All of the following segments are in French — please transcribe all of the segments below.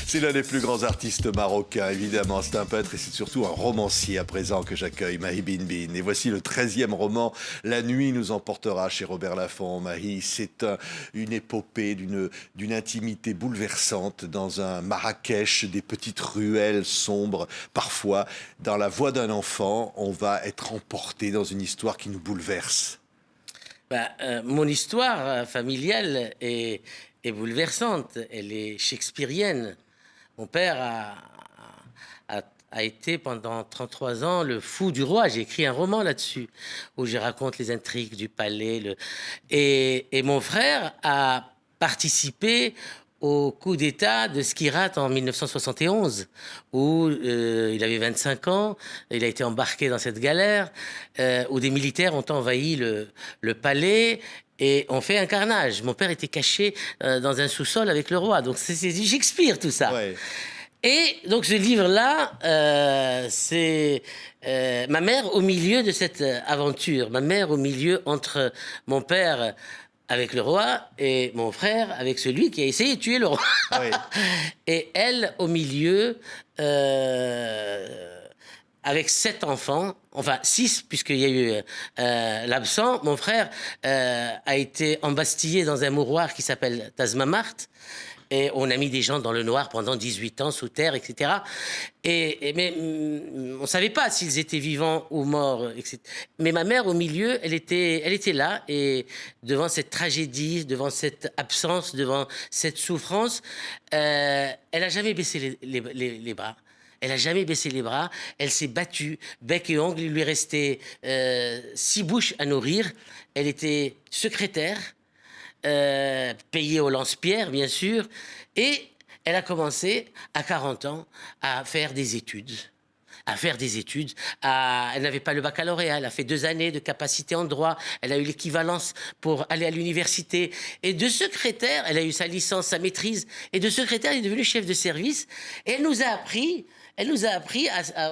C'est l'un des plus grands artistes marocains, évidemment. C'est un peintre et c'est surtout un romancier à présent que j'accueille, Mahi Benbine. Et voici le 13e roman, La nuit nous emportera, chez Robert Laffont. Mahi, c'est une épopée d'une intimité bouleversante dans un Marrakech, des petites ruelles sombres. Parfois, dans la voix d'un enfant, on va être emporté dans une histoire qui nous bouleverse. Mon histoire familiale est bouleversante, elle est shakespearienne. Mon père a été pendant 33 ans le fou du roi. J'ai écrit un roman là-dessus, où je raconte les intrigues du palais. Et mon frère a participé au coup d'État de Skirat en 1971, où il avait 25 ans, il a été embarqué dans cette galère, où des militaires ont envahi le palais et ont fait un carnage. Mon père était caché dans un sous-sol avec le roi, donc c'est du Shakespeare tout ça. Ouais. Et donc ce livre-là, c'est ma mère au milieu de cette aventure, ma mère au milieu entre mon père avec le roi et mon frère avec celui qui a essayé de tuer le roi. Oui. Et elle au milieu avec 7 enfants, enfin 6 puisqu'il y a eu l'absent. Mon frère a été embastillé dans un mouroir qui s'appelle Tazmamart. Et on a mis des gens dans le noir pendant 18 ans, sous terre, etc. Mais on ne savait pas s'ils étaient vivants ou morts, etc. Mais ma mère, au milieu, elle était là. Et devant cette tragédie, devant cette absence, devant cette souffrance, elle n'a jamais baissé les bras. Elle n'a jamais baissé les bras. Elle s'est battue, bec et ongle. Il lui restait 6 bouches à nourrir. Elle était secrétaire. Payée au lance-pierre, bien sûr. Et elle a commencé, à 40 ans, à faire des études. Elle n'avait pas le baccalauréat, elle a fait 2 années de capacité en droit, elle a eu l'équivalence pour aller à l'université. Et de secrétaire, elle a eu sa licence, sa maîtrise. Et de secrétaire, elle est devenue chef de service. Et elle nous a appris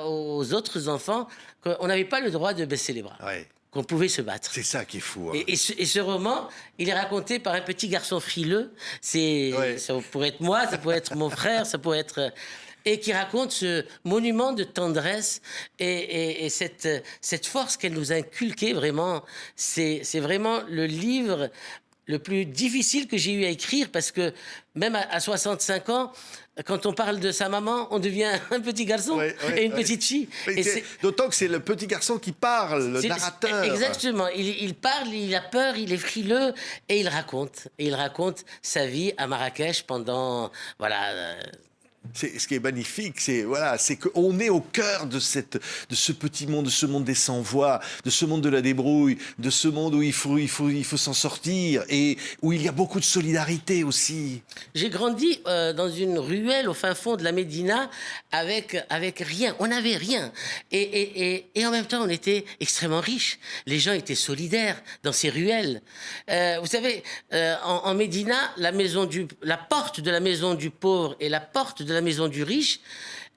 aux autres enfants qu'on n'avait pas le droit de baisser les bras. Ouais. Qu'on pouvait se battre. C'est ça qui est fou. Hein. Et ce roman, il est raconté par un petit garçon frileux. Ça pourrait être moi, ça pourrait être mon frère, ça pourrait être... Et qui raconte ce monument de tendresse et cette force qu'elle nous a inculquée, vraiment. C'est vraiment le livre le plus difficile que j'ai eu à écrire, parce que même à 65 ans, quand on parle de sa maman, on devient un petit garçon et une petite fille. D'autant que c'est le petit garçon qui parle, le narrateur. Exactement. Il parle, il a peur, il est frileux et il raconte. Et il raconte sa vie à Marrakech pendant... Voilà... Ce qui est magnifique, c'est qu'on est au cœur de ce petit monde, de ce monde des sans-voix, de ce monde de la débrouille, de ce monde où il faut s'en sortir et où il y a beaucoup de solidarité aussi. J'ai grandi dans une ruelle au fin fond de la Médina avec rien. On n'avait rien. Et en même temps, on était extrêmement riches. Les gens étaient solidaires dans ces ruelles. Vous savez, en Médina, la porte de la maison du pauvre et la porte de la maison du riche,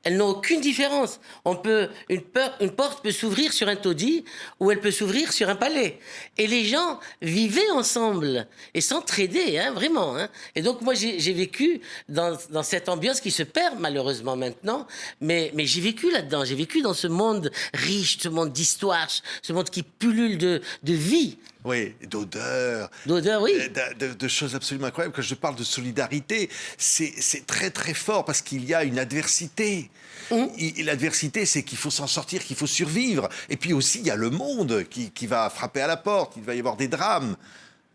elles n'ont aucune différence. Une porte peut s'ouvrir sur un taudis ou elle peut s'ouvrir sur un palais. Et les gens vivaient ensemble et s'entraidaient, hein, vraiment. Hein. Et donc moi, j'ai vécu dans cette ambiance qui se perd malheureusement maintenant, mais j'ai vécu là-dedans. J'ai vécu dans ce monde riche, ce monde d'histoire, ce monde qui pullule de vie. Oui, d'odeur. D'odeur, oui. De choses absolument incroyables. Quand je parle de solidarité, c'est très très fort parce qu'il y a une adversité. Et l'adversité, c'est qu'il faut s'en sortir, qu'il faut survivre. Et puis aussi, il y a le monde qui va frapper à la porte. Il va y avoir des drames.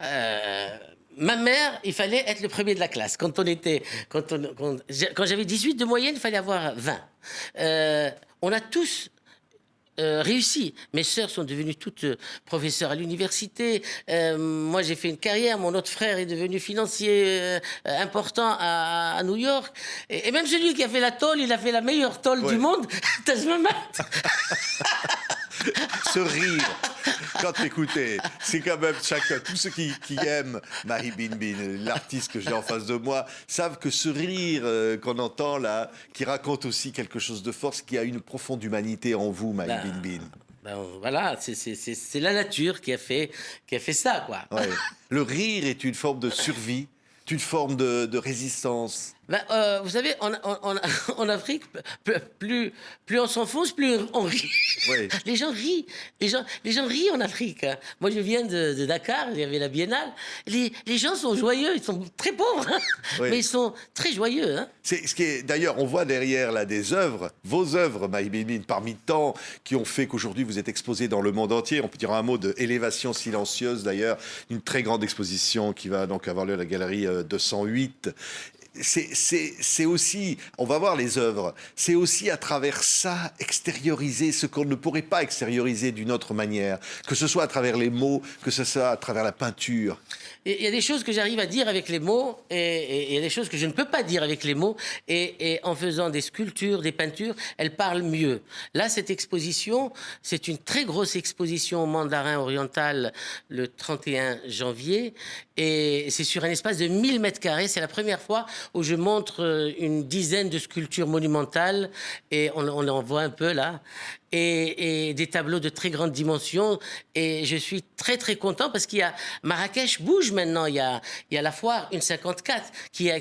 Ma mère, il fallait être le premier de la classe. Quand j'avais 18 de moyenne, il fallait avoir 20. On a tous réussi. Mes sœurs sont devenues toutes professeurs à l'université. Moi, j'ai fait une carrière. Mon autre frère est devenu financier important à New York. Et même celui qui a fait la tôle, il a fait la meilleure tôle du monde. Ce rire, quand t'écoutais, c'est quand même chacun, tous ceux qui aiment Mahi Benbine, l'artiste que j'ai en face de moi, savent que ce rire qu'on entend là, qui raconte aussi quelque chose de fort, qui a une profonde humanité en vous, Mahi Benbine. Voilà, c'est la nature qui a fait ça, quoi. Ouais. Le rire est une forme de survie, une forme de résistance. Ben, vous savez, en Afrique, plus on s'enfonce, plus on rit. Oui. Les gens rient. Les gens rient en Afrique, hein. Moi, je viens de Dakar, il y avait la Biennale. Les gens sont joyeux, ils sont très pauvres, hein, Oui. mais ils sont très joyeux. Hein. C'est ce qui est d'ailleurs, on voit derrière là des œuvres, vos œuvres, Maï Binbine, parmi tant qui ont fait qu'aujourd'hui vous êtes exposé dans le monde entier. On peut dire un mot de Élévation silencieuse d'ailleurs, une très grande exposition qui va donc avoir lieu à la galerie 208. C'est aussi, on va voir les œuvres, c'est aussi à travers ça extérioriser ce qu'on ne pourrait pas extérioriser d'une autre manière, que ce soit à travers les mots, que ce soit à travers la peinture. Il y a des choses que j'arrive à dire avec les mots et il y a des choses que je ne peux pas dire avec les mots. Et en faisant des sculptures, des peintures, elles parlent mieux. Là, cette exposition, c'est une très grosse exposition au Mandarin oriental le 31 janvier. Et c'est sur un espace de 1000 mètres carrés. C'est la première fois où je montre une dizaine de sculptures monumentales. Et on en voit un peu là. Et des tableaux de très grande dimension. Et je suis très, très content parce qu'il y a Marrakech bouge maintenant. Il y a la foire 154 qui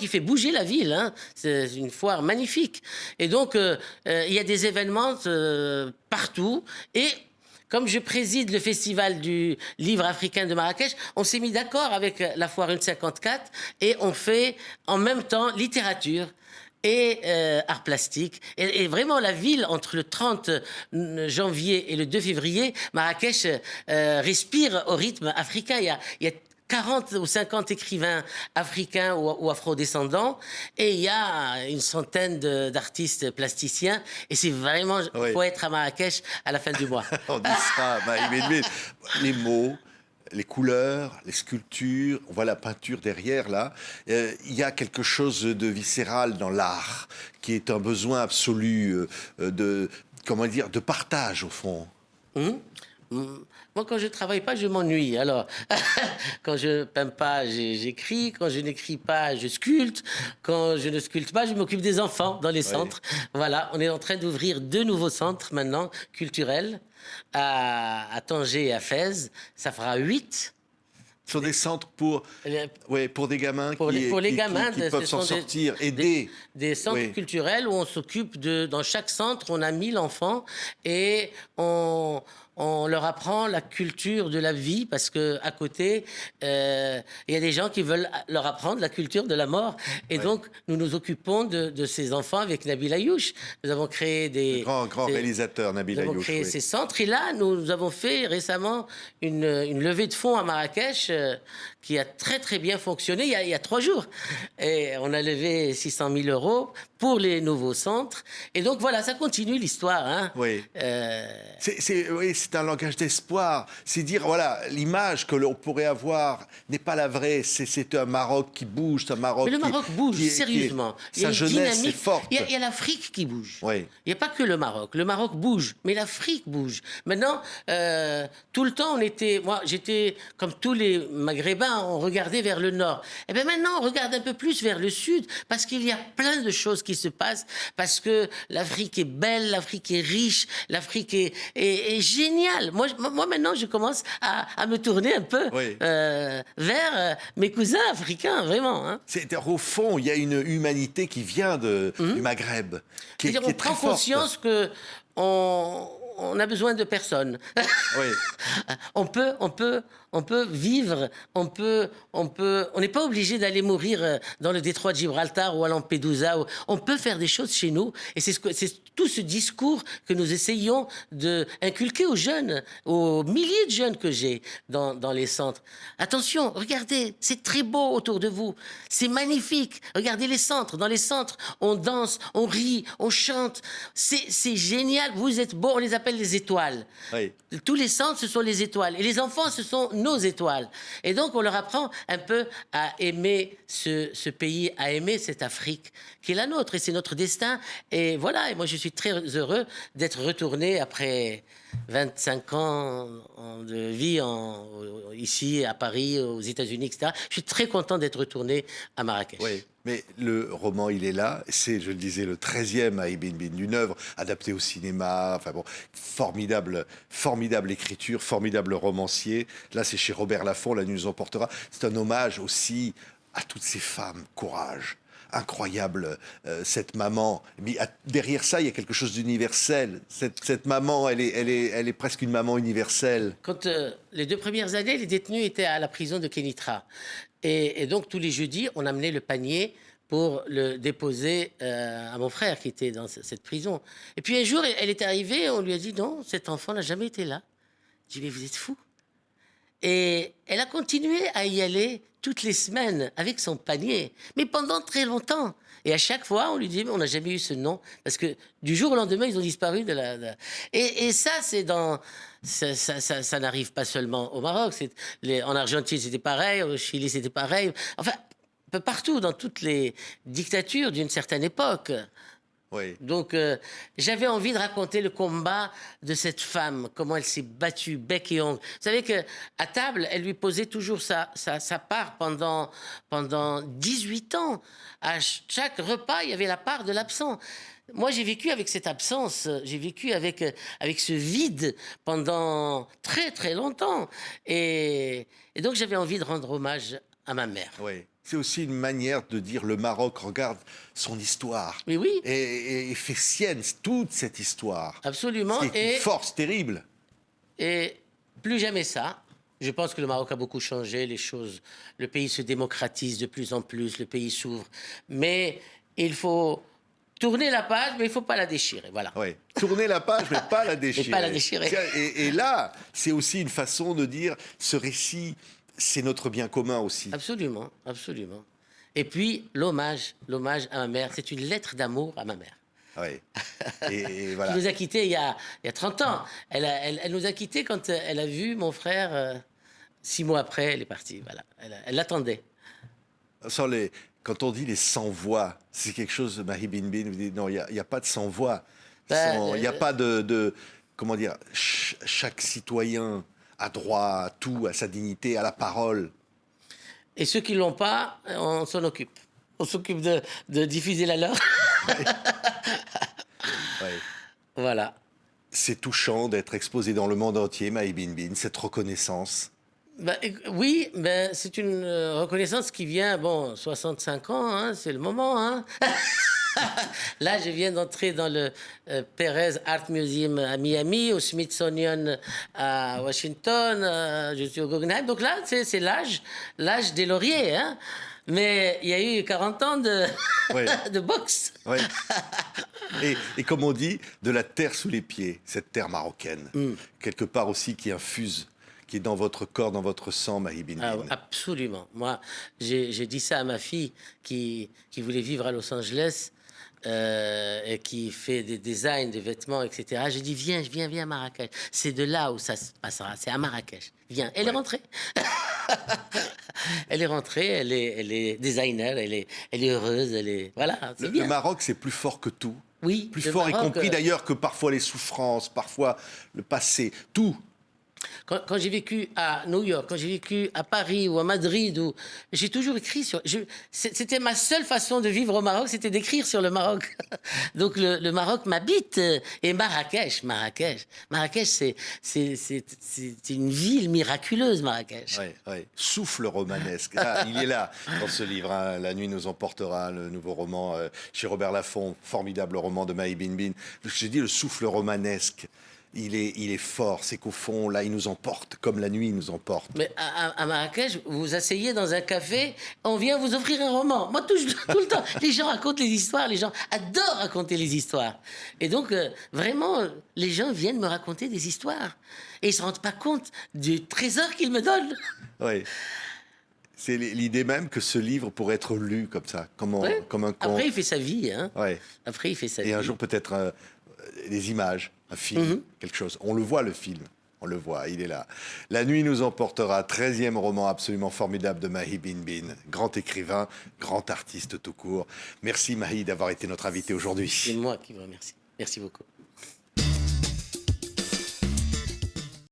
fait bouger la ville. Hein. C'est une foire magnifique. Et donc, il y a des événements partout. Et comme je préside le festival du livre africain de Marrakech, on s'est mis d'accord avec la foire 154 et on fait en même temps littérature et art plastique. Et vraiment, la ville, entre le 30 janvier et le 2 février, Marrakech respire au rythme africain. Il y a 40 ou 50 écrivains africains ou afro-descendants, et il y a une centaine d'artistes plasticiens, et c'est vraiment, Oui. faut être à Marrakech à la fin du mois. On dit ça, Maï Binbine. Les mots, les couleurs, les sculptures, on voit la peinture derrière là. Il y a quelque chose de viscéral dans l'art, qui est un besoin absolu comment dire, de partage au fond. Moi, quand je travaille pas, je m'ennuie. Alors, quand je peins pas, j'écris. Quand je n'écris pas, je sculpte. Quand je ne sculpte pas, je m'occupe des enfants dans les centres. Voilà, on est en train d'ouvrir 2 nouveaux centres maintenant, culturels, à Tanger et à Fès. Ça fera 8. Ce sont des centres pour des gamins Pour les gamins, qui peuvent s'en sortir, aider. Des centres culturels où on s'occupe dans chaque centre, on a 1000 enfants et on leur apprend la culture de la vie parce que à côté, il y a des gens qui veulent leur apprendre la culture de la mort. Et donc, nous nous occupons de ces enfants avec Nabil Ayouch. Nous avons créé Le grand réalisateur, Nabil Ayouch. Nous avons créé ces centres. Et là, nous avons fait récemment une levée de fonds à Marrakech qui a très, très bien fonctionné il y a 3 jours. Et on a levé 600 000 € pour les nouveaux centres. Et donc, voilà, ça continue l'histoire. Hein. Oui. C'est un langage d'espoir. C'est dire, voilà, l'image que l'on pourrait avoir n'est pas la vraie. C'est un Maroc qui bouge, c'est un Maroc Mais le Maroc bouge, sérieusement. Sa jeunesse est forte. Il y a l'Afrique qui bouge. Oui. Il n'y a pas que le Maroc. Le Maroc bouge, mais l'Afrique bouge. Maintenant, tout le temps, moi, j'étais, comme tous les Maghrébins, on regardait vers le nord. Et bien maintenant, on regarde un peu plus vers le sud, parce qu'il y a plein de choses qui se passent, parce que l'Afrique est belle, l'Afrique est riche, l'Afrique est géniale. Moi, maintenant, je commence à me tourner un peu vers mes cousins africains, vraiment. Hein. Au fond, il y a une humanité qui vient du Maghreb, qui est très forte. On prend conscience que on a besoin de personne. Oui. on peut vivre, on n'est pas obligé d'aller mourir dans le détroit de Gibraltar ou à Lampedusa. On peut faire des choses chez nous. Et c'est tout ce discours que nous essayons d'inculquer aux jeunes, aux milliers de jeunes que j'ai dans les centres. Attention, regardez, c'est très beau autour de vous. C'est magnifique. Regardez les centres. Dans les centres, on danse, on rit, on chante. C'est génial. Vous êtes beaux, on les appelle les étoiles. Oui. Tous les centres, ce sont les étoiles. Et les enfants, ce sont nos étoiles. Et donc, on leur apprend un peu à aimer ce pays, à aimer cette Afrique qui est la nôtre. Et c'est notre destin. Et voilà, et moi, je suis très heureux d'être retourné après 25 ans de vie ici, à Paris, aux États-Unis, etc. Je suis très content d'être retourné à Marrakech. Oui. Mais le roman, il est là. C'est, je le disais, le 13e Maï Binbine, d'une œuvre adaptée au cinéma. Enfin bon, formidable écriture, formidable romancier. Là, c'est chez Robert Laffont, La Nuit nous emportera. C'est un hommage aussi à toutes ces femmes, courage. Incroyable, cette maman. Mais derrière ça, il y a quelque chose d'universel. Cette maman, elle est presque une maman universelle. Quand les 2 premières années, les détenus étaient à la prison de Kénitra. Et donc, tous les jeudis, on amenait le panier pour le déposer à mon frère qui était dans cette prison. Et puis un jour, elle est arrivée, on lui a dit non, cet enfant n'a jamais été là. Je dis mais vous êtes fou. Et elle a continué à y aller toutes les semaines avec son panier, mais pendant très longtemps. Et à chaque fois, on lui dit mais on n'a jamais eu ce nom parce que du jour au lendemain, ils ont disparu de la. Et ça, c'est dans. Ça n'arrive pas seulement au Maroc. En Argentine, c'était pareil. Au Chili, c'était pareil. Enfin, un peu partout, dans toutes les dictatures d'une certaine époque. Oui. Donc, j'avais envie de raconter le combat de cette femme, comment elle s'est battue, bec et ongle. Vous savez qu'à table, elle lui posait toujours sa part pendant 18 ans. À chaque repas, il y avait la part de l'absent. Moi, j'ai vécu avec cette absence, j'ai vécu avec ce vide pendant très, très longtemps. Et donc, j'avais envie de rendre hommage à ma mère. Oui. C'est aussi une manière de dire le Maroc regarde son histoire. Oui, oui. Et fait sienne toute cette histoire. Absolument. C'est une force terrible. Et plus jamais ça. Je pense que le Maroc a beaucoup changé, les choses. Le pays se démocratise de plus en plus, le pays s'ouvre. Mais il faut tourner la page, mais il ne faut pas la déchirer. Voilà. Oui. Tourner la page, mais pas la déchirer. Mais pas la déchirer. Et là, c'est aussi une façon de dire ce récit, c'est notre bien commun aussi. Absolument, absolument. Et puis, l'hommage à ma mère, c'est une lettre d'amour à ma mère. Oui. Et voilà. Qui nous a quittés il y a 30 ans. Elle nous a quittés quand elle a vu mon frère. 6 mois après, elle est partie. Voilà. Elle l'attendait. Quand on dit les sans-voix, c'est quelque chose, Mahi Bin, vous dites non, il n'y a pas de sans-voix. Ben, Il n'y a pas de comment dire, chaque citoyen a droit à tout, à sa dignité, à la parole. Et ceux qui ne l'ont pas, on s'en occupe. On s'occupe de diffuser la leur. Ouais. Voilà. C'est touchant d'être exposé dans le monde entier, Mahi Bin, cette reconnaissance. Ben, oui, ben, c'est une reconnaissance qui vient, 65 ans, hein, c'est le moment. Hein. Là, je viens d'entrer dans le Perez Art Museum à Miami, au Smithsonian à Washington, je suis au Guggenheim. Donc là, c'est l'âge des lauriers. Hein. Mais il y a eu 40 ans Ouais. de boxe. Ouais. Et comme on dit, de la terre sous les pieds, cette terre marocaine, quelque part aussi qui infuse, qui est dans votre corps, dans votre sang, Mahi Bin. Ah, absolument. Moi, j'ai dit ça à ma fille qui voulait vivre à Los Angeles et qui fait des designs de vêtements, etc. J'ai dit, viens à Marrakech. C'est de là où ça se passera. C'est à Marrakech. Viens. Elle est rentrée. Elle est rentrée, elle est designer, elle est heureuse, voilà, c'est bien. Le Maroc, c'est plus fort que tout. Oui. Plus fort, Maroc, y compris d'ailleurs que parfois les souffrances, parfois le passé, tout. Quand j'ai vécu à New York, quand j'ai vécu à Paris ou à Madrid, j'ai toujours écrit sur. C'était ma seule façon de vivre au Maroc, c'était d'écrire sur le Maroc. Donc le Maroc m'habite. Et Marrakech, c'est une ville miraculeuse, Marrakech. Oui. Souffle romanesque. Ah, il est là dans ce livre. Hein. La nuit nous emportera, le nouveau roman chez Robert Laffont, formidable roman de Mahi Bin. J'ai dit le souffle romanesque. Il est fort, c'est qu'au fond, là, il nous emporte, comme la nuit nous emporte. Mais à Marrakech, vous vous asseyez dans un café, on vient vous offrir un roman. Moi, tout le temps, les gens racontent les histoires, les gens adorent raconter les histoires. Et donc, vraiment, les gens viennent me raconter des histoires. Et ils ne se rendent pas compte du trésor qu'ils me donnent. Oui. C'est l'idée même que ce livre pourrait être lu comme ça, comme un conte. Après, il fait sa vie. Hein. Ouais. Après, il fait sa vie. Et un jour, peut-être des images, un film, quelque chose. On le voit, le film. On le voit, il est là. La nuit nous emportera, 13e roman absolument formidable de Mahi Bin. Grand écrivain, grand artiste tout court. Merci Mahi d'avoir été notre invité aujourd'hui. C'est moi qui vous remercie. Merci beaucoup.